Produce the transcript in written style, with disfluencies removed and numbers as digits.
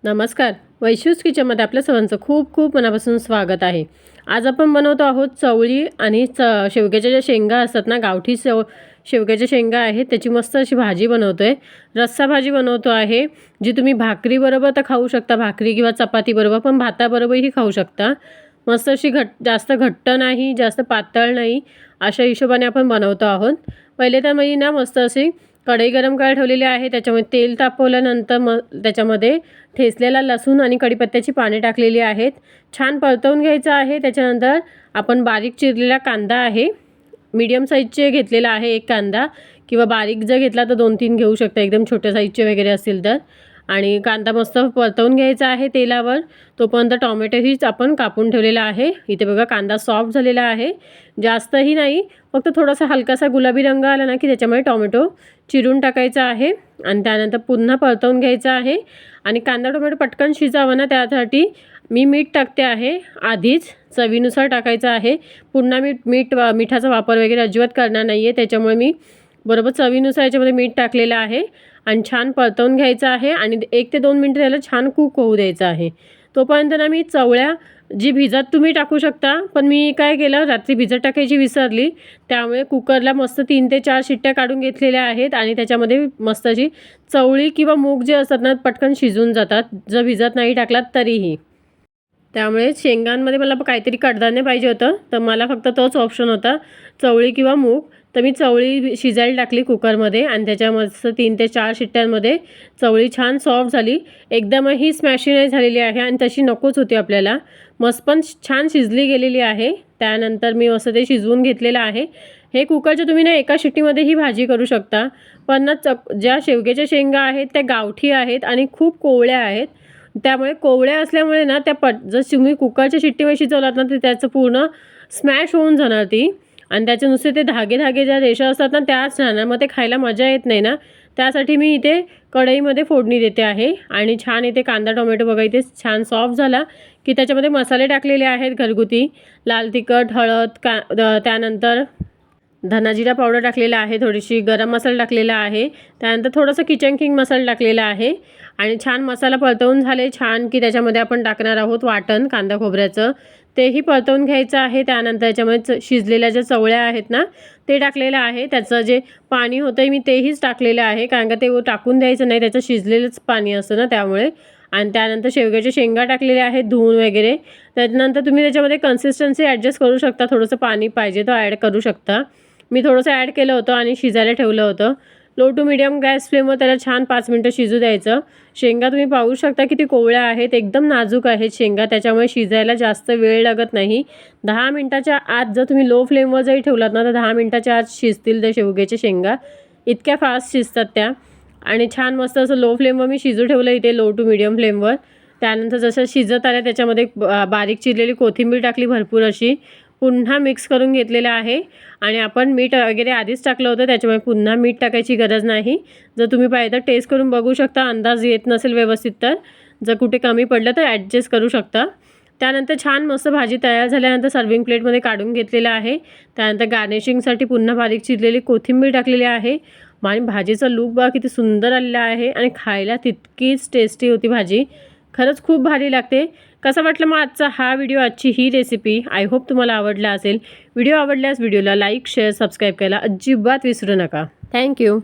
नमस्कार. वैशूज किचनमध्ये आपल्या सर्वांचं खूप खूप मनापासून स्वागत आहे. आज आपण बनवतो आहोत चवळी आणि शेवग्याच्या ज्या शेंगा असतात ना, गावठी शेवग्याच्या शेंगा आहेत, त्याची मस्त अशी भाजी बनवतोय. रस्सा भाजी बनवतो आहे, जी तुम्ही भाकरीबरोबर तर खाऊ शकता, भाकरी किंवा चपातीबरोबर, पण भाताबरोबरही खाऊ शकता. मस्त अशी जास्त घट्ट नाही, जास्त पातळ नाही, अशा हिशोबाने आपण बनवतो आहोत. पहिले तर मी ना मस्त अशी कढई गरम करायला ठेवलेली आहे. त्याच्यामध्ये तेल तापवल्यानंतर त्याच्यामध्ये ठेचलेला लसूण आणि कढीपत्त्याची पाने टाकलेली आहेत. छान परतवून घ्यायचं आहे. त्याच्यानंतर आपण बारीक चिरलेला कांदा आहे, मीडियम साईजचे घेतलेला आहे एक कांदा, किंवा बारीक जर घेतला तर 2-3 घेऊ शकता, एकदम छोट्या साईजचे वगैरे असतील तर. आणि कांदा मस्त परतवून घ्यायचा आहे तेलावर. तोपर्यंत टोमॅटोहीच आपण कापून ठेवलेला आहे. इथे बघा कांदा सॉफ्ट झालेला आहे, जास्तही नाही, फक्त थोडासा हलकासा गुलाबी रंग आला ना की त्याच्यामध्ये टोमॅटो चिरून टाकायचा आहे आणि त्यानंतर पुन्हा परतवून घ्यायचा आहे. आणि कांदा टोमॅटो पटकन शिजावा ना, त्यासाठी मी मीठ टाकते आहे आधीच, चवीनुसार टाकायचं आहे. पुन्हा मिठाचा वापर वगैरे अजिबात करणार नाही आहे, त्याच्यामुळे मी बरोबर चवीनुसार याच्यामध्ये मीठ टाकलेलं आहे. आणि छान परतवून घ्यायचं आहे आणि 1 ते 2 मिनिटं त्याला छान कुक होऊ द्यायचं आहे. तोपर्यंत ना मी चवळ्या जी भिजत तुम्ही टाकू शकता, पण मी काय केलं, रात्री भिजत टाकायची विसरली, त्यामुळे कुकरला मस्त 3 ते 4 शिट्ट्या काढून घेतलेल्या आहेत. आणि त्याच्यामध्ये मस्त अशी चवळी किंवा मूग जे असतात ना, पटकन शिजून जातात जर भिजत नाही टाकलात तरीही. त्यामुळे शेंगांमध्ये मला काहीतरी कडधान्य पाहिजे होतं, तर मला फक्त तोच ऑप्शन होता, चवळी किंवा मूग. तर मी चवळी शिजायला टाकली कुकरमध्ये आणि त्याच्या मस्त 3 ते 4 शिट्ट्यांमध्ये चवळी छान सॉफ्ट झाली. एकदमही स्मॅशी नाही झालेली आहे आणि तशी नकोच होती आपल्याला, मस्त पण छान शिजली गेलेली आहे. त्यानंतर मी असं ते शिजवून घेतलेलं आहे. हे कुकरच्या तुम्ही ना एका शिट्टीमध्ये ही भाजी करू शकता, पण ना ज्या शेवग्याच्या शेंगा आहेत त्या गावठी आहेत आणि खूप कोवळ्या आहेत. त्यामुळे कोवळ्या असल्यामुळे ना त्या जर तुम्ही कुकरच्या शिट्टीवर शिजवलात ना, तर त्याचं पूर्ण स्मॅश होऊन जाणार ती, आणि त्याचे नुसते ते धागे धागे ज्या रेषा असतात ना त्याच राहणार, मग ते खायला मजा येत नाही ना. त्यासाठी मी इथे कढईमध्ये फोडणी देते आहे. आणि छान इथे कांदा टोमॅटो बघा इथे छान सॉफ्ट झाला की त्याच्यामध्ये मसाले टाकलेले आहेत घरगुती, लाल तिखट, हळद, त्यानंतर धना जिरा पावडर टाकलेला आहे, थोडीशी गरम मसाला टाकलेला आहे, त्यानंतर थोडंसं किचन किंग मसाला टाकलेला आहे. आणि छान मसाला परतवून झाले छान की त्याच्यामध्ये आपण टाकणार आहोत वाटण कांदा खोबऱ्याचं, तेही परतवून घ्यायचं आहे. त्यानंतर याच्यामध्ये शिजलेल्या ज्या चवळ्या आहेत ना ते टाकलेलं आहे. त्याचं जे पाणी होतं मी तेहीच टाकलेलं आहे, कारण का ते टाकून द्यायचं नाही, त्याचं शिजलेलंच पाणी असतं ना त्यामुळे. आणि त्यानंतर शेवग्याच्या शेंगा टाकलेल्या आहेत धुवून वगैरे. त्याच्यानंतर तुम्ही त्याच्यामध्ये कन्सिस्टन्सी ॲडजस्ट करू शकता, थोडंसं पाणी पाहिजे तर ॲड करू शकता. मी थोडंसं ॲड केलं होतं आणि शिजायला ठेवलं होतं. लो टू मीडियम गॅस फ्लेमवर त्याला छान 5 मिनटं शिजू द्यायचं. शेंगा तुम्ही पाहू शकता किती कोवळ्या आहेत, एकदम नाजूक आहेत शेंगा, त्याच्यामुळे शिजायला जास्त वेळ लागत नाही. 10 मिनटाच्या आत जर तुम्ही लो फ्लेमवर जरी ठेवलात ना, तर 10 मिनटाच्या आत शिजतील त्या शेवग्याच्या शेंगा, इतक्या फास्ट शिजतात त्या. आणि छान मस्त असं लो फ्लेमवर मी शिजू ठेवलं इथे, लो टू मीडियम फ्लेमवर. त्यानंतर जसं शिजत आलं त्याच्यामध्ये बारीक चिरलेली कोथिंबीर टाकली भरपूर अशी, पुन्हा मिक्स करून घेतलेलं आहे. आणि आपण मीठ वगैरे आधीच टाकलं होतं, त्याच्यामुळे पुन्हा मीठ टाकायची गरज नाही. जर तुम्ही पाहिजे तर टेस्ट करून बघू शकता, अंदाज येत नसेल व्यवस्थित तर जर कुठे कमी पडलं तर ॲडजस्ट करू शकता. त्यानंतर छान मस्त भाजी तयार झाल्यानंतर सर्विंग प्लेटमध्ये काढून घेतलेलं आहे. त्यानंतर गार्निशिंगसाठी पुन्हा बारीक चिरलेली कोथिंबीर टाकलेली आहे. आणि भाजीचा लूक बघा किती सुंदर आलेला आहे आणि खायला तितकीच टेस्टी होती भाजी, खरंच खूप भारी लागते. कसा वाटलं मग आजचा हा व्हिडिओ, आजची ही रेसिपी? आय होप तुम्हाला आवडला असेल. व्हिडिओ आवडल्यास व्हिडिओला लाईक, शेअर, सबस्क्राईब करायला अजिबात विसरू नका. थँक्यू.